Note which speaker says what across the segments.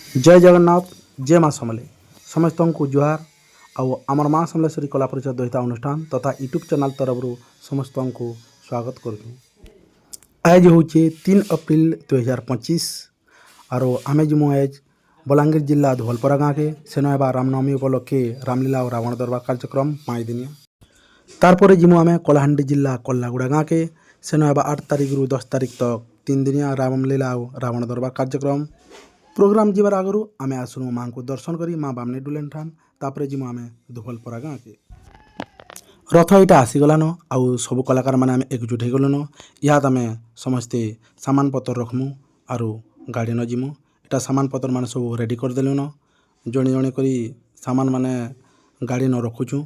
Speaker 1: जय जगन्नाथ जय माँ समले समस्त को जुहार आउ आमर माँ समलेश्वरी कला परिचय दहिता अनुष्ठान तथा यूट्यूब चैनल तरफ समस्त को स्वागत करूँ। आज हूँ 3 अप्रैल 2025 और आमे जिमु आज बलांगीर जिला धोलपरा गाँव के सेन एवं रामनवमी उपलक्षे रामलीला और रावण दरबार कार्यक्रम 5 दिनिया। तारपर जिमु आमे कलाहांडी जिला कल्लागुड़ा गाँव के सेन एवं 8 तारिख रु 10 तारिख तक 3 दिनिया रामलीला और रावण दरबार कार्यक्रम प्रोग्राम जीवार आगु आमे आसनु माँ को दर्शन करी माँ बामने डुलेन ठान तापर जिमु आमे धोलपरा गाँव के रथ यहाँ आसीगलान आउ सब कलाकार मैंने आम एकजुट हो गलुन। इहाद आम समस्ते सामान पतर रखमु आर गाड़ी न जिमु। इटा सामान पतर मान सब रेडी करदेलुन जड़े जड़े करी सामान माने गाड़ी न रखुचु।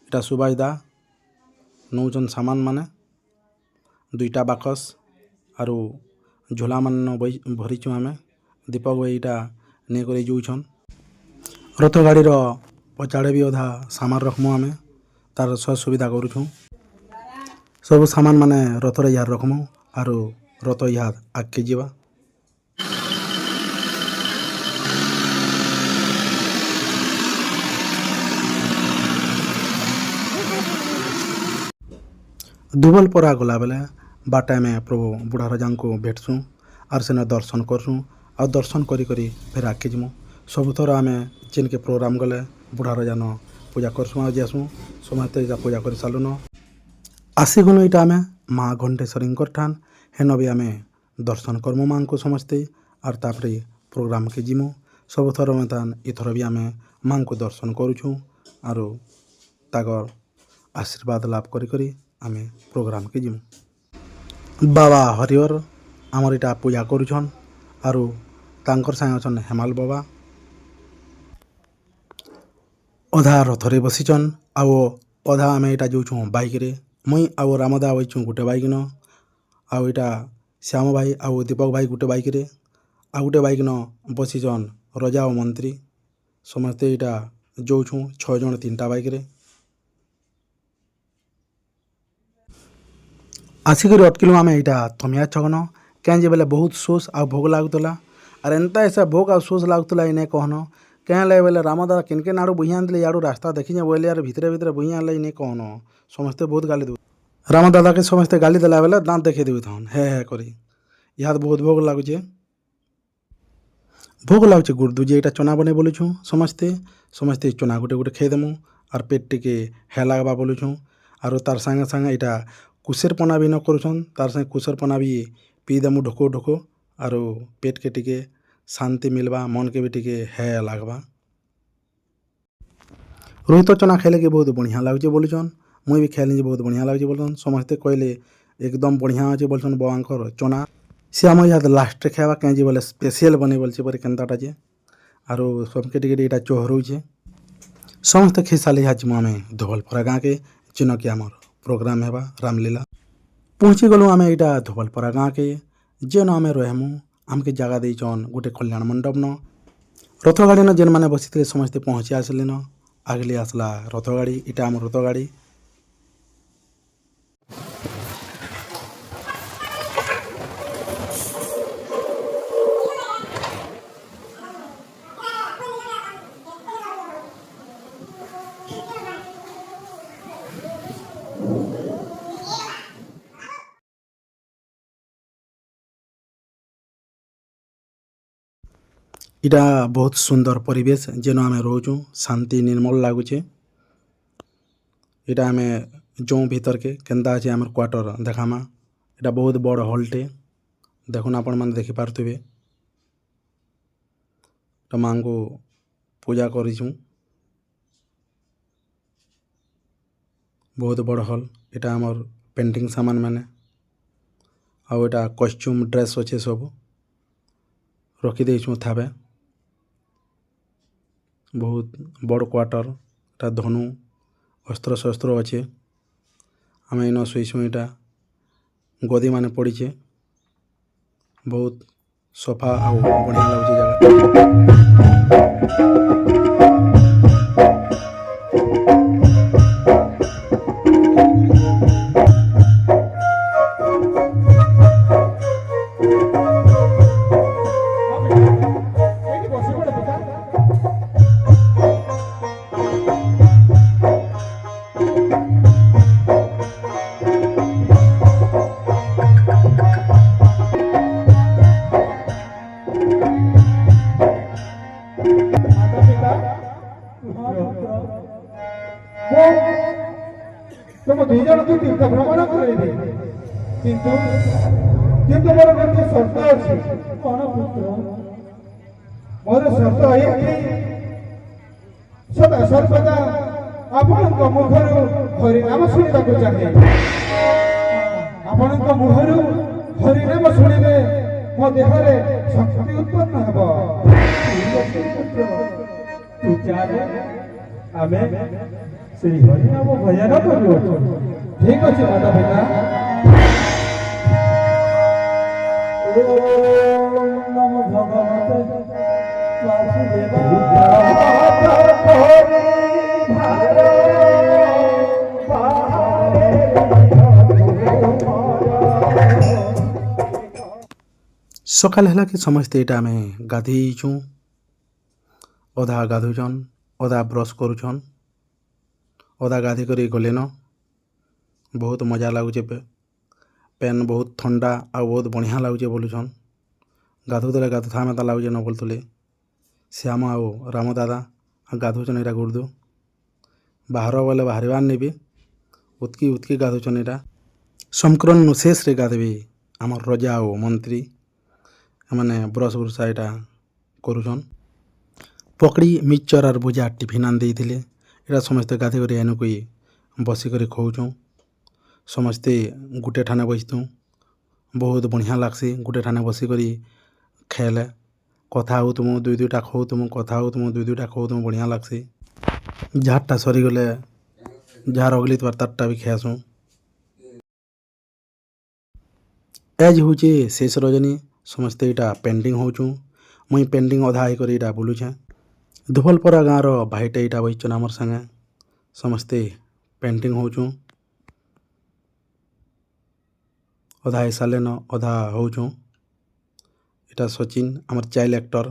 Speaker 1: इटा सुभाष दा नौचन सामान माने 2टा बाकस आर झोला मान भरीचु आमे दीपक भाई इटा नहीं कर जाऊन रथ गाड़ी पचाड़े भी अधा सामान रखमु आमे तार सब सुविधा करूँ सब सामान माने रथर यार रखमु आर रथ याद आगे जावा। धुबलपरा गला बेले बाटे में प्रभु बुढ़ा राजा को भेटसुँ आर सेना दर्शन करसुँ और दर्शन करी करी फिर आगे जीमु। सब थर आम जिन के प्रोग्राम गले बुढ़ा राजा न पूजा करसुँ आज जासुँ समस्ते पूजा कर सालुन आसीगुन इटा आम माँ घंटेश्वरी ठान हेन भी आम दर्शन करमु माँ को समस्ते और तापरे प्रोग्राम के जीमु। सब थर में इथर भी आम माँ को दर्शन करुछुँ और ताकर आशीर्वाद लाभ करी करी आम प्रोग्राम के जीमु। बाबा हरिहर आमर इटा पूजा करुछन और तांकर साथ अछन हेमाल बाबा अधा रथरे बसीचन आओ अधा आम यहाँ जाऊँ बाइक रे मुई आउ रामदा बईचु गोटे बाइक न आउ यहाँ श्याम भाई आउ दीपक भाई गोटे बाइक रे आउ गोटे बाइक न बसीचन रजा और मंत्री समस्ते यहाँ जाऊँ 6 जन 3टा बाइक रे आसिक अटकिलु आम यहाँ थमिया छगन क्या बेले बहुत सोच आ भोग लगुला और एंता ऐसा भोग आ सोच लगुला इन्हें कहन क्या लगे बोले रामदादा किनके नाड़ू बुही आनते यार रास्ता देखी बोले यार भितरे भितरे बुही आनले इन्हें कहन समस्ते बहुत गाली दे रामदादा के समस्ते गाली देला बेले दाँत देखे देवी थन हे करी यहाँ बहुत भोग लगुचे गुड़ दूजे यहाँ चना बने बोलुँ समस्ते समस्ते चना गोटे गोटे खेदेमु और पेट टिके हे लगवा बोलुँ और तार संगे संगे यहाँ कुशेर पना भी न करुछन तार संगे कुशेर पना भी पीदेमु ढोको ढोको और पेट के टिके शांति मिलवा मन के भी टिके है लगवा। रोहित चना खेले के बहुत बढ़िया लगे बोलुन मुई भी खेली बहुत बढ़िया लगे बोलन समस्ते कहले एकदम बढ़िया अच्छे बोलछन बाबांकर चना सी आम यहाँ लास्ट खावा कहीं बोले स्पेशल बने बोलचे पर केनताटा जे और सबके टिके यहाँ चोहरुचे समस्ते खी साली यहाँ जीमु आम धोबलपरा गाँव के जिन कि आमर प्रोग्राम हेबा रामलीला पहुँची गलु आम यहाँ धोबलपरा गाँव के जेन आम रहमु आमके जगह देचन गोटे कल्याण मंडप न रथ गाड़ी न जेन मैंने बसी थे समस्ते पहुँची आसले न आगले आसला रथ गाड़ी इटा आम रथ गाड़ी इटा बहुत सुंदर परिवेश जेन आम रोचु शांति निर्मल लगुचे इटा आम जो भीतर के केन्ता अच्छे आम क्वार्टर देखामा इटा बहुत बड़ हॉलटे देखुन आपण मैंने देखिपारे माँ को पूजा करूँ बहुत बड़ हॉल इटा आमर पेंटिंग सामान मैंने आउ इटा कॉस्ट्यूम ड्रेस अच्छे सब रखीदेचु थाबे बहुत बड़ क्वार्टर इटा धनु अस्त्र शस्त्र अच्छे आम इन शुईसु इटा गदी माने पड़ीचे बहुत सफा आ बढ़िया लगुचे जगह
Speaker 2: ମାତା ପିତା ମୁଁ ତୁମ ଦୁଇ ଜଣଙ୍କୁ ତୀର୍ଥ ଭ୍ରମଣ କରାଇବି, କିନ୍ତୁ କିନ୍ତୁ ମୋର ଗୋଟିଏ ସର୍ତ୍ତ ଅଛି। କଣ ପୁତ୍ର? ମୋର ସର୍ତ୍ତ ଏଇଠି, ସଦା ସର୍ବଦା ଆପଣଙ୍କ ମୁଖରୁ ହରିନାମ ଶୁଣିବାକୁ ଚାହେଁ। ଆପଣଙ୍କ ମୁହଁରୁ ହରିନାମ ଶୁଣିଲେ ମୋ ଦେହରେ ଶକ୍ତି ଉତ୍ପନ୍ନ ହେବ। ତୁ ଚାଲେ, ଆମେ ଶ୍ରୀ ହରିନାମ ଭଜନ କରୁଅଛୁ। ଠିକ ଅଛି ମାତା ପିତା। ଓମ୍ ନମୋ ଭଗବତେ
Speaker 1: ସକାଳ ହେଲା କି ସମସ୍ତେ ଏଇଟା ଆମେ ଗାଧେଇଛୁଁ, ଅଧା ଗାଧୁଛନ୍, ଅଧା ବ୍ରସ୍ କରୁଛନ୍, ଅଧା ଗାଧି କରି ଗଲେନ। ବହୁତ ମଜା ଲାଗୁଛେ, ପେନ୍ ବହୁତ ଥଣ୍ଡା ଆଉ ବହୁତ ବଢ଼ିଆ ଲାଗୁଛେ ବୋଲୁଛନ୍। ଗାଧୁଥିଲେ ଗାଧୁଥା ମେତା ଲାଗୁଛେ ନ ବୋଲୁଥିଲେ। ଶ୍ୟାମ ଆଉ ରାମ ଦାଦା ଗାଧୁଛନ୍ ଏଇଟା ଗୁର୍ଦୁ। ବାହାର ବୋଲେ ବାହାରିବାର ନେବି, ଉତ୍କି ଉତ୍କି ଗାଧୁଛନ୍ ଏଇଟା। ସଂକ୍ରମଣ ଶେଷରେ ଗାଧବେ ଆମର ରଜା ଆଉ ମନ୍ତ୍ରୀ ଏମାନେ ବ୍ରସ୍ ବୁର୍ସା ଏଇଟା କରୁଛନ୍। ପକଡ଼ି ମିକ୍ସଚର୍ ଆର୍ ଭୁଜା ଟିଫିନ୍ ଆଣି ଦେଇଥିଲେ, ଏଇଟା ସମସ୍ତେ ଗାଧି କରି ଏନୁକୁ ବସିକରି ଖାଉଛୁଁ। ସମସ୍ତେ ଗୁଟେ ଠାନେ ବସିଥୁଁ, ବହୁତ ବଢ଼ିଆ ଲାଗ୍ସି ଗୁଟେ ଠାନେ ବସିକରି ଖାଇଲେ। କଥା ହଉଥୁମୁ, ଦୁଇ ଦୁଇଟା ଖାଉଥୁମୁ, କଥା ହଉଥୁମୁ, ଦୁଇ ଦୁଇଟା ଖାଉଥୁମୁ, ବଢ଼ିଆ ଲାଗ୍ସି। ଯାହାରଟା ସରିଗଲେ ଯାହାର ଅଗଲିଥିବାର ତାରଟା ବି ଖାଏସୁଁ। ଏଜ୍ ହଉଛେ ଶେଷ ରଜନୀ, ସମସ୍ତେ ଏଇଟା ପେଣ୍ଟିଂ ହଉଛୁଁ। ମୁଇଁ ପେଣ୍ଟିଂ ଅଧା ହେଇକରି ଏଇଟା ବୁଲୁଛେଁ। ଧୁବଲପରା ଗାଁର ଭାଇଟେ ଏଇଟା ବସିଛନ୍ ଆମର୍ ସାଙ୍ଗେ, ସମସ୍ତେ ପେଣ୍ଟିଂ ହଉଛୁଁ। ଅଧା ହେଇସାରିଲେନ, ଅଧା ହଉଛୁଁ। ଏଇଟା ସଚିନ୍ ଆମର ଚାଇଲ୍ଡ ଆକ୍ଟର,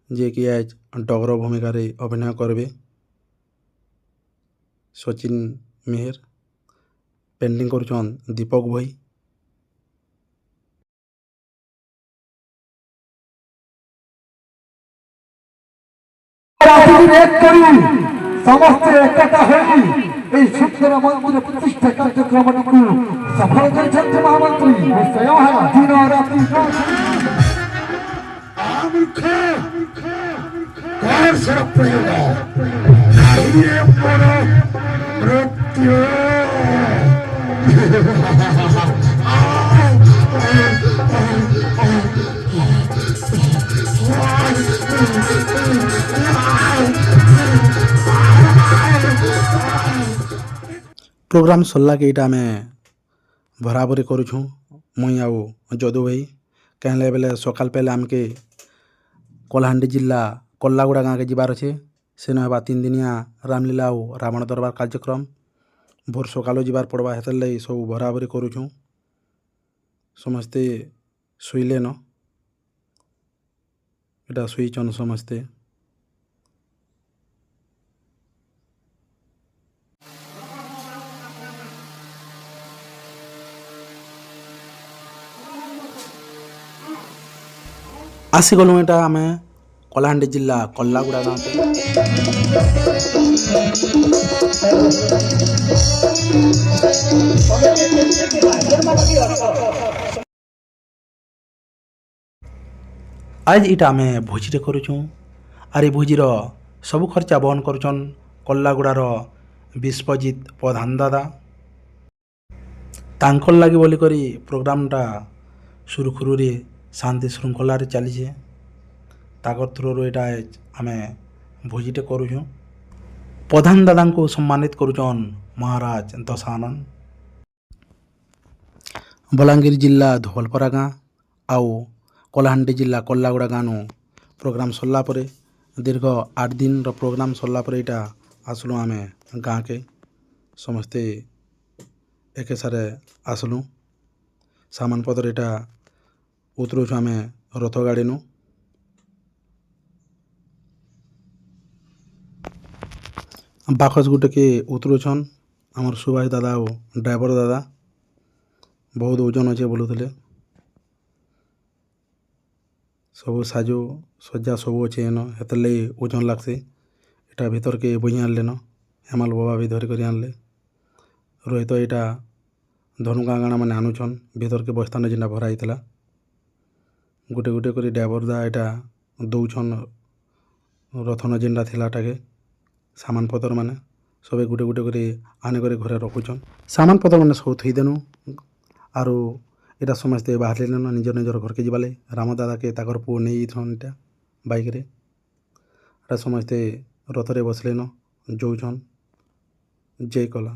Speaker 1: ଯିଏକି ଆଜ ଡଗର ଭୂମିକାରେ ଅଭିନୟ କରିବେ। ସଚିନ୍ ମେହେର ପେଣ୍ଟିଂ କରୁଛନ୍ ଦୀପକ ଭୋଇ।
Speaker 2: ସମସ୍ତେ ଏକତା ହୋଇ এই সুন্দর মন্দির প্রতিষ্ঠা কার্যক্রমটিକୁ সফল କରିଛନ୍ତି ମହାମନ୍ତ୍ରୀ। ଦିନ ରାତି
Speaker 1: ପ୍ରୋଗ୍ରାମ୍ ସରିଲାକେ ଏଇଟା ଆମେ ଭରାଭରି କରୁଛୁଁ ମୁଇଁ ଆଉ ଯଦୁ ଭାଇ। କାହିଁଲେ ବେଲେ ସକାଳ ପାଇଲେ ଆମକେ କଳାହାଣ୍ଡି ଜିଲ୍ଲା କଲ୍ଲାଗୁଡ଼ା ଗାଁକେ ଯିବାର ଅଛେ। ସେନ ହେବା 3 ଦିନିଆ ରାମଲୀଳା ଆଉ ରାବଣ ଦରବାର କାର୍ଯ୍ୟକ୍ରମ। ଭୋର ସକାଳୁ ଯିବାର ପଡ଼ବା, ହେଥିର୍ଲାଗି ସବୁ ଭରାଭରି କରୁଛୁଁ। ସମସ୍ତେ ଶୋଇଲେନ, ଏଇଟା ଶୋଇଛନ୍ ସମସ୍ତେ। ଆସିଗଲୁ ଏଇଟା ଆମେ କଳାହାଣ୍ଡି ଜିଲ୍ଲା କଲ୍ଲାଗୁଡ଼ା ଗାଁକେ। ଆজ ଇଟା ଆମେ ଭୋଜିଟେ କରୁଛୁଁ, ଆର୍ ଏ ଭୋଜିର ସବୁ ଖର୍ଚ୍ଚା ବହନ କରୁଛନ୍ କଲ୍ଲାଗୁଡ଼ାର ବିଶ୍ୱଜିତ ପ୍ରଧାନ ଦାଦା। ତାଙ୍କର୍ ଲାଗି ବୋଲିକରି ପ୍ରୋଗ୍ରାମଟା ସୁରୁଖୁରୁରେ ଶାନ୍ତି ଶୃଙ୍ଖଳାରେ ଚାଲିଛେ। ତାକର ଥ୍ରୁରୁ ଏଇଟା ଆମେ ଭୋଜିଟେ କରୁଛୁଁ। ପ୍ରଧାନ ଦାଦାଙ୍କୁ ସମ୍ମାନିତ କରୁଛନ୍ ମହାରାଜ ଦଶାନନ। ବଲାଙ୍ଗୀର ଜିଲ୍ଲା ଧୋବଲପରା ଗାଁ ଆଉ କଳାହାଣ୍ଡି ଜିଲ୍ଲା କଲ୍ଲାଗୁଡ଼ା ଗାଁନୁ ପ୍ରୋଗ୍ରାମ୍ ସରିଲା ପରେ, ଦୀର୍ଘ 8 ଦିନର ପ୍ରୋଗ୍ରାମ୍ ସରିଲା ପରେ ଏଇଟା ଆସିଲୁ ଆମେ ଗାଁକେ। ସମସ୍ତେ ଏକେସାରେ ଆସିଲୁ। ସାମାନ ପତ୍ର ଏଇଟା ଉତରୁଛୁ ଆମେ ରଥ ଗାଡ଼ିନୁ। ବାକସ ଗୁଟେକେ ଉତରୁଛନ୍ ଆମର ସୁଭାଷ ଦାଦା ଆଉ ଡ୍ରାଇଭର ଦାଦା। ବହୁତ ଓଜନ ଅଛେ ବୋଲୁଥିଲେ। ସବୁ ସାଜୁ ସଜ୍ଜା ସବୁ ଅଛେ ଏନ ହେଥିର୍ଲାଗି ଓଜନ ଲାଗ୍ସି। ଏଟା ଭିତର୍କେ ବୋହି ଆନ୍ଲେନ ହେମାଲ୍ ବାବା ବି ଧରିକରି ଆନ୍ଲେ। ରୋହିତ ଇଟା ଧନୁକା ଗାଣାମାନେ ଆନୁଛନ୍ ଭିତର୍କେ ବସ୍ତାନେ ଯେନ୍ଟା ଭରା ହେଇଥିଲା। ଗୁଟେ ଗୁଟେ କରି ଡ୍ରାଇଭର୍ ଦା ଇଟା ଦଉଛନ୍ ରଥନ ଯେନ୍ଟା ଥିଲା ଏଟାକେ ସାମାନ୍ ପତର୍ ମାନେ ସବେ ଗୁଟେ ଗୁଟେ କରି ଆନିକରି ଘରେ ରଖୁଛନ୍। ସାମାନ୍ ପତର୍ ମାନେ ସବୁ ଥୁଇଦେନୁ ଆରୁ ଇଟା ସମସ୍ତେ ବାହାରିଲେନ ନିଜର୍ ନିଜର୍ ଘର୍କେ ଯିବାର୍ ଲାଗି। ରାମ ଦାଦାକେ ତାକର୍ ପୁଅ ନେଇଯାଇଛନ୍ ଇଟା ବାଇକ୍ରେ। ଏଟା ସମସ୍ତେ ରଥରେ ବସ୍ଲେନ ଯଉଛନ୍। ଜୟ କଲା।